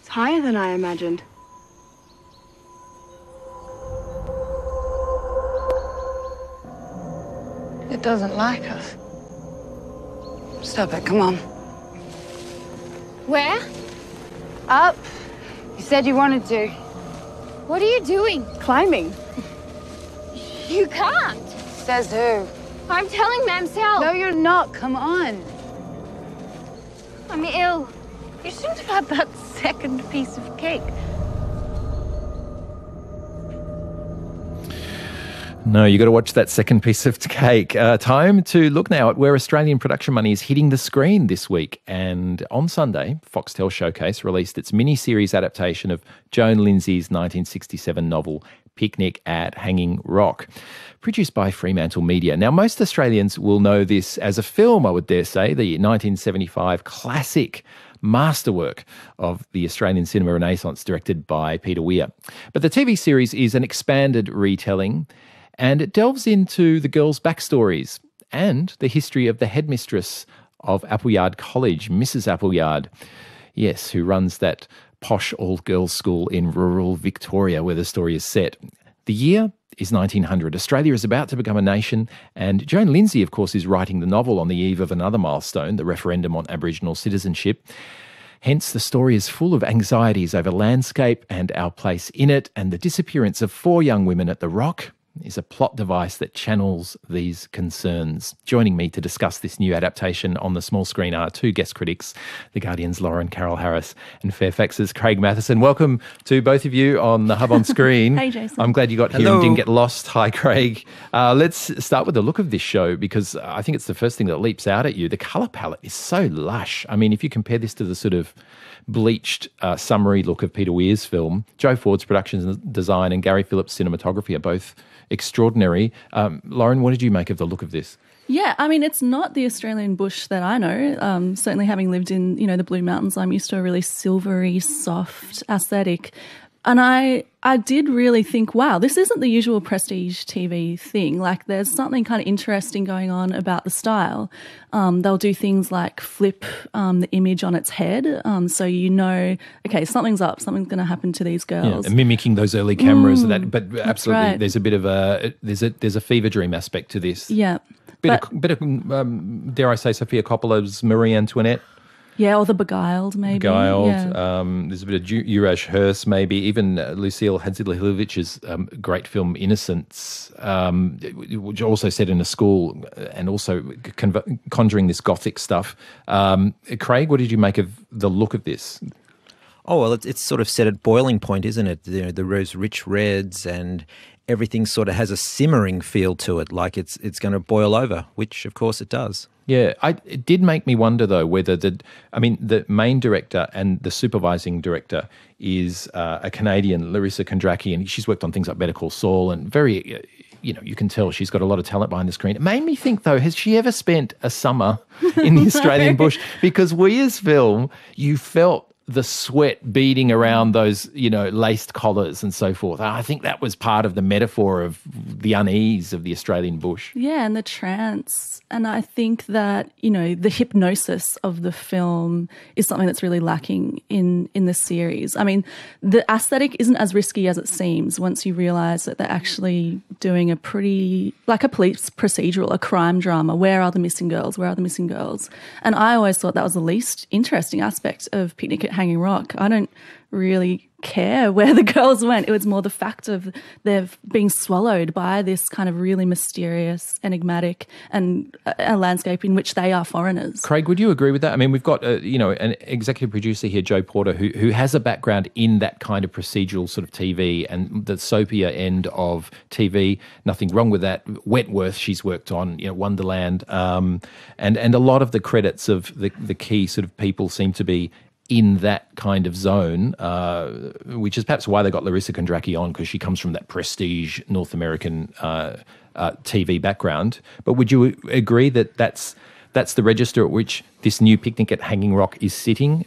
It's higher than I imagined. It doesn't like us. Stop it, come on. Where? Up. You said you wanted to. What are you doing? Climbing. You can't. Says who? I'm telling Mamselle. No, you're not. Come on. I'm ill. You shouldn't have had that second piece of cake. No, you got to watch that second piece of cake. Time to look now at where Australian production money is hitting the screen this week. And on Sunday, Foxtel Showcase released its mini-series adaptation of Joan Lindsay's 1967 novel Picnic at Hanging Rock, produced by Fremantle Media. Now, most Australians will know this as a film, I would dare say, the 1975 classic masterwork of the Australian cinema renaissance directed by Peter Weir. But the TV series is an expanded retelling, and it delves into the girls' backstories and the history of the headmistress of Appleyard College, Mrs. Appleyard, yes, who runs that posh all-girls school in rural Victoria where the story is set. The year is 1900. Australia is about to become a nation, and Joan Lindsay, of course, is writing the novel on the eve of another milestone, the referendum on Aboriginal citizenship. Hence, the story is full of anxieties over landscape and our place in it, and the disappearance of 4 young women at the Rock is a plot device that channels these concerns. Joining me to discuss this new adaptation on the small screen are 2 guest critics, The Guardian's Lauren Carroll Harris and Fairfax's Craig Matheson. Welcome to both of you on the Hub on Screen. Hey, Jason. I'm glad you got here Hello. and didn't get lost. Hi, Craig. Let's start with the look of this show, because I think it's the first thing that leaps out at you. The colour palette is so lush. I mean, if you compare this to the sort of bleached summery look of Peter Weir's film, Joe Ford's production and design and Gary Phillips' cinematography are both extraordinary. Lauren, what did you make of the look of this? Yeah, I mean, it's not the Australian bush that I know. Certainly having lived in, the Blue Mountains, I'm used to a really silvery, soft aesthetic. And I did really think, wow, this isn't the usual prestige TV thing. Like, there's something kind of interesting going on about the style. They'll do things like flip the image on its head, so okay, something's up, something's going to happen to these girls. Yeah, mimicking those early cameras, but absolutely, right. There's a bit of there's a fever dream aspect to this. Yeah. Bit of dare I say, Sophia Coppola's Marie Antoinette. Yeah, or The Beguiled, maybe. Beguiled. Yeah. There's a bit of Juraj Hers, maybe. Even Lucille Hadzilahilovich's great film Innocence, which also set in a school and also conjuring this gothic stuff. Craig, what did you make of the look of this? Oh, well, it's sort of set at boiling point, isn't it? The rose rich reds, and everything sort of has a simmering feel to it, like it's going to boil over, which of course it does. Yeah, it did make me wonder, though, whether the main director and the supervising director is a Canadian, Larissa Kondracki, and she's worked on things like Better Call Saul, and very, you can tell she's got a lot of talent behind the screen. It made me think, though, has she ever spent a summer in the Australian bush? Because Weir's film, you felt the sweat beading around those, laced collars and so forth. I think that was part of the metaphor of the unease of the Australian bush. Yeah, and the trance. And I think that, the hypnosis of the film is something that's really lacking in the series. I mean, the aesthetic isn't as risky as it seems once you realise that they're actually doing a pretty, like a police procedural, a crime drama. Where are the missing girls? Where are the missing girls? And I always thought that was the least interesting aspect of Picnic at Hanging Rock. I don't really care where the girls went. It was more the fact of they're being swallowed by this kind of really mysterious, enigmatic, and a landscape in which they are foreigners. Craig, would you agree with that? I mean, we've got an executive producer here, Joe Porter, who has a background in that kind of procedural sort of TV and the soapier end of TV. Nothing wrong with that. Wentworth, she's worked on, Wonderland, and a lot of the credits of the key sort of people seem to be in that kind of zone, which is perhaps why they got Larissa Kondracki on, because she comes from that prestige North American TV background. But would you agree that that's the register at which this new Picnic at Hanging Rock is sitting?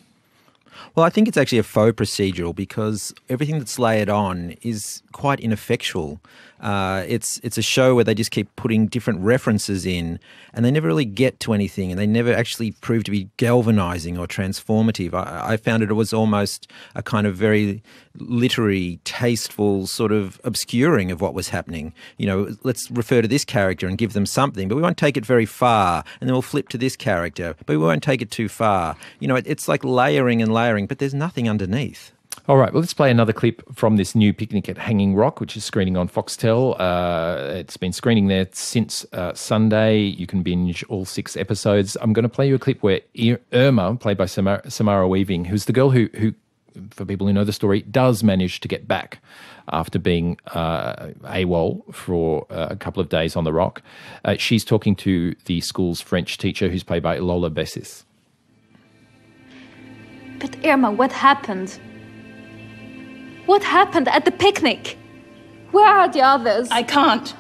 Well, I think it's actually a faux procedural because everything that's layered on is quite ineffectual. It's a show where they just keep putting different references in and they never really get to anything and they never actually prove to be galvanizing or transformative. I found it was almost a kind of very literary, tasteful sort of obscuring of what was happening. You know, let's refer to this character and give them something, but we won't take it very far. And then we'll flip to this character, but we won't take it too far. You know, it's like layering and layering, but there's nothing underneath. All right, well, let's play another clip from this new Picnic at Hanging Rock, which is screening on Foxtel. It's been screening there since Sunday. You can binge all 6 episodes. I'm going to play you a clip where Irma, played by Samara Weaving, who's the girl who, for people who know the story, does manage to get back after being AWOL for a couple of days on the rock. She's talking to the school's French teacher, who's played by Lola Bessis. But Irma, what happened? What happened at the picnic? Where are the others? I can't.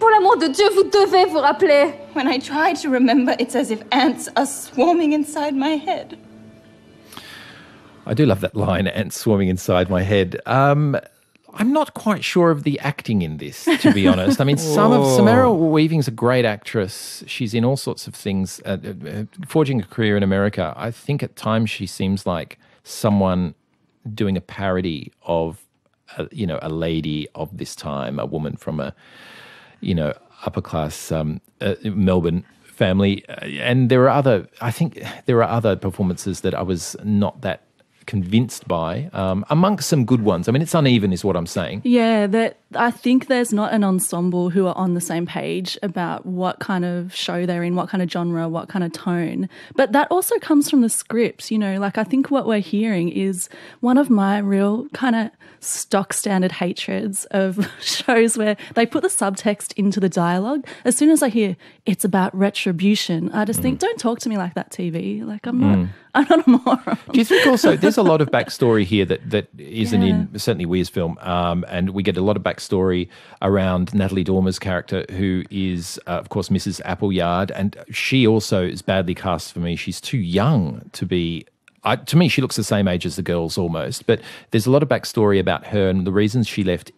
Pour l'amour de Dieu, vous devez vous rappeler. When I try to remember, it's as if ants are swarming inside my head. I do love that line, ants swarming inside my head. I'm not quite sure of the acting in this, to be honest. I mean, Samara Weaving's a great actress. She's in all sorts of things, forging a career in America. I think at times she seems like someone doing a parody of, a lady of this time, a woman from a, upper class Melbourne family. And there are other performances that I was not that convinced by, amongst some good ones. I mean, it's uneven is what I'm saying. Yeah, I think there's not an ensemble who are on the same page about what kind of show they're in, what kind of genre, what kind of tone. But that also comes from the script, I think what we're hearing is one of my real kind of stock standard hatreds of shows where they put the subtext into the dialogue. As soon as I hear it's about retribution, I just think, don't talk to me like that, TV. Like I'm not a moron. Do you think also there's a lot of backstory here that isn't in certainly Weir's film, and we get a lot of backstory around Natalie Dormer's character, who is of course Mrs. Appleyard, and she also is badly cast for me. She's too young to be. To me, she looks the same age as the girls almost, but there's a lot of backstory about her and the reasons she left,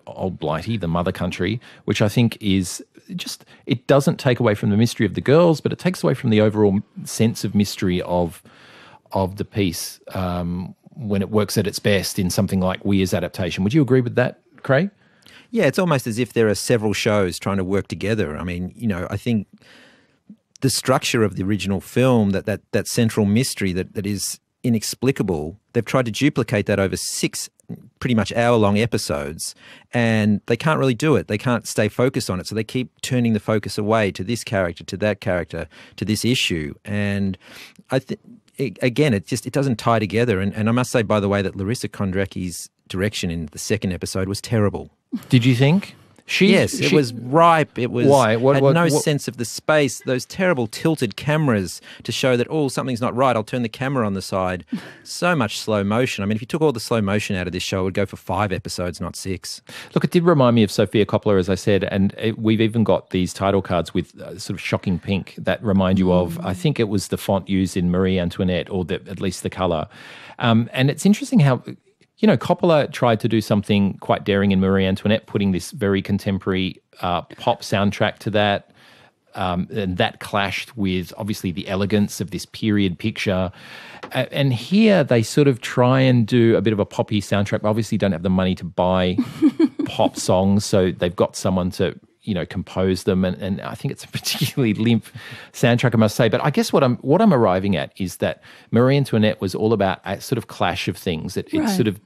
old Blighty, the mother country, which I think is just, it doesn't take away from the mystery of the girls, but it takes away from the overall sense of mystery of the piece when it works at its best in something like Weir's adaptation. Would you agree with that, Craig? Yeah, it's almost as if there are several shows trying to work together. I mean, I think the structure of the original film, that central mystery that is inexplicable, they've tried to duplicate that over 6 pretty much hour-long episodes, and they can't really do it. They can't stay focused on it, so they keep turning the focus away to this character, to that character, to this issue. And I think, again, it doesn't tie together. And I must say, by the way, that Larissa Kondracki's direction in the second episode was terrible. Did you think? It was ripe. It was why? Had no sense of the space. Those terrible tilted cameras to show that, something's not right. I'll turn the camera on the side. So much slow motion. I mean, if you took all the slow motion out of this show, it would go for 5 episodes, not 6. Look, it did remind me of Sofia Coppola, as I said, and we've even got these title cards with sort of shocking pink that remind you of, I think it was the font used in Marie Antoinette, or at least the colour. And it's interesting how... Coppola tried to do something quite daring in Marie Antoinette, putting this very contemporary pop soundtrack to that. And that clashed with, obviously, the elegance of this period picture. And here they sort of try and do a bit of a poppy soundtrack, but obviously don't have the money to buy pop songs, so they've got someone to... compose them, and I think it's a particularly limp soundtrack, I must say. But I guess what I'm arriving at is that Marie Antoinette was all about a sort of clash of things. It sort of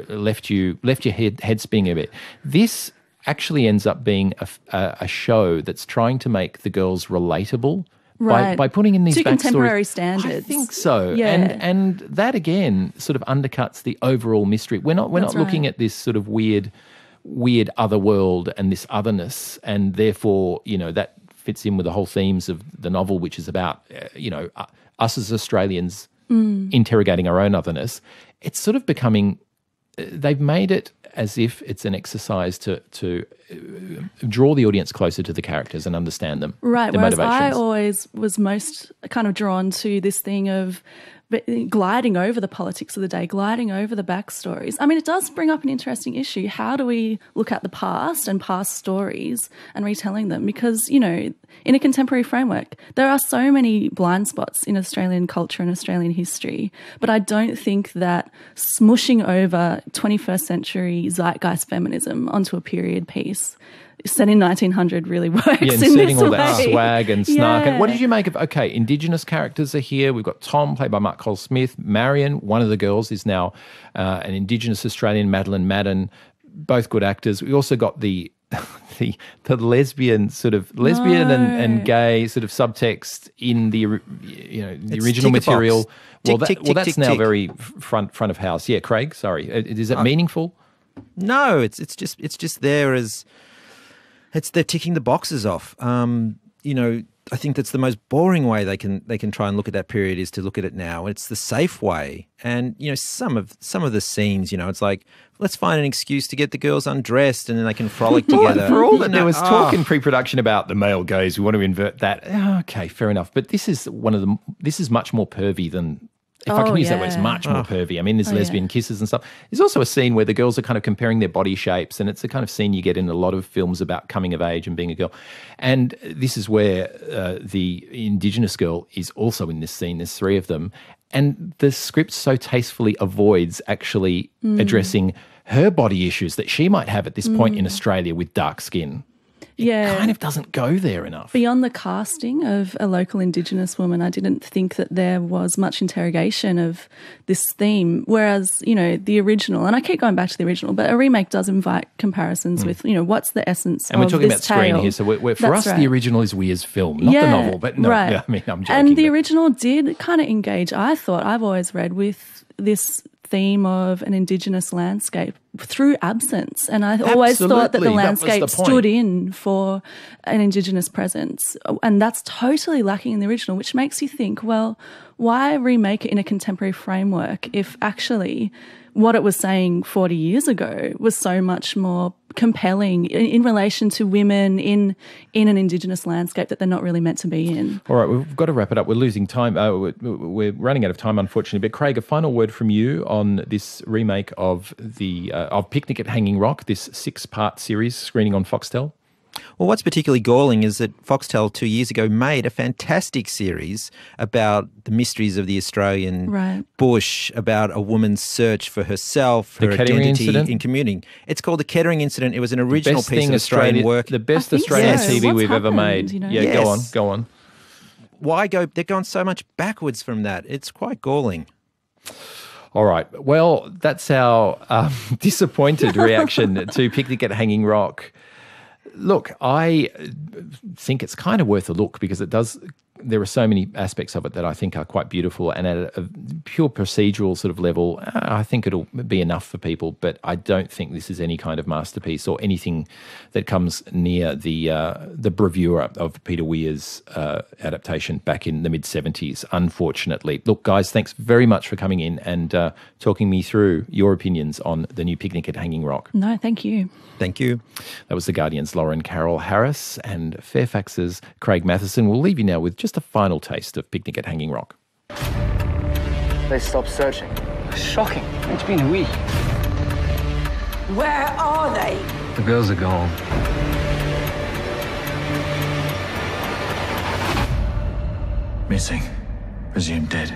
left your head spinning a bit. This actually ends up being a show that's trying to make the girls relatable. Right. By putting in these to backstories. Contemporary standards. I think so. Yeah. And that again sort of undercuts the overall mystery. We're not looking at this sort of weird other world and this otherness, and therefore that fits in with the whole themes of the novel, which is about us as Australians interrogating our own otherness. It's sort of becoming, they've made it as if it's an exercise to draw the audience closer to the characters and understand them. Right, their whereas I motivations. always was most kind of drawn to this thing of gliding over the politics of the day, gliding over the backstories. I mean, it does bring up an interesting issue. How do we look at the past and past stories and retelling them? Because, you know, in a contemporary framework, there are so many blind spots in Australian culture and Australian history, but I don't think that smushing over 21st century zeitgeist feminism onto a period piece set in 1900 really works. Yeah, in inserting this all that way. swag and snark. Yeah. And what did you make of, okay, Indigenous characters are here. We've got Tom, played by Mark Cole-Smith. Marion, one of the girls, is now an Indigenous Australian, Madeline Madden, both good actors. We also got the lesbian and gay sort of subtext in the original material. That's now very front of house. Yeah, Craig, sorry. Is it meaningful? No, it's just there as they're ticking the boxes off. I think that's the most boring way they can try and look at that period is to look at it now. It's the safe way. And, some of the scenes, it's like, let's find an excuse to get the girls undressed and then they can frolic together. For all that there was talk in pre-production about the male gaze, we want to invert that. Okay, fair enough. But this is much more pervy than, if I can use that word, it's much more pervy. I mean, there's lesbian kisses and stuff. There's also a scene where the girls are kind of comparing their body shapes, and it's the kind of scene you get in a lot of films about coming of age and being a girl. And this is where the Indigenous girl is also in this scene. There's three of them. And the script so tastefully avoids actually addressing her body issues that she might have at this point in Australia with dark skin. It kind of doesn't go there enough. Beyond the casting of a local Indigenous woman, I didn't think that there was much interrogation of this theme, whereas, the original, and I keep going back to the original, but a remake does invite comparisons with, what's the essence and of we're talking this about screen tale. here, so for us, the original is Weir's film, not the novel, but no, right. I mean, I'm joking. And the original did kind of engage, I've always read, with this theme of an Indigenous landscape through absence. And I always thought that the landscape stood in for an Indigenous presence. And that's totally lacking in the original, which makes you think, well, why remake it in a contemporary framework if actually what it was saying 40 years ago was so much more compelling in relation to women in an Indigenous landscape that they're not really meant to be in. All right, we've got to wrap it up. We're losing time. We're running out of time, unfortunately. But Craig, a final word from you on this remake of of Picnic at Hanging Rock, this 6-part series screening on Foxtel. Well, what's particularly galling is that Foxtel 2 years ago made a fantastic series about the mysteries of the Australian bush, about a woman's search for herself, her identity in commuting. It's called The Kettering Incident. It was an original piece of Australian work. The best Australian TV we've ever made. Yeah, go on. Why go? They're going so much backwards from that. It's quite galling. All right. Well, that's our disappointed reaction to Picnic at Hanging Rock. Look, I think it's kind of worth a look because there are so many aspects of it that I think are quite beautiful, and at a pure procedural sort of level, I think it'll be enough for people, but I don't think this is any kind of masterpiece or anything that comes near the bravura of Peter Weir's adaptation back in the mid-70s, unfortunately. Look, guys, thanks very much for coming in and talking me through your opinions on the new Picnic at Hanging Rock. No, thank you. Thank you. That was The Guardian's Lauren Carroll Harris and Fairfax's Craig Matheson. We'll leave you now with just a final taste of Picnic at Hanging Rock. They stopped searching. Shocking. It's been a week. Where are they? The girls are gone. Missing. Presumed dead.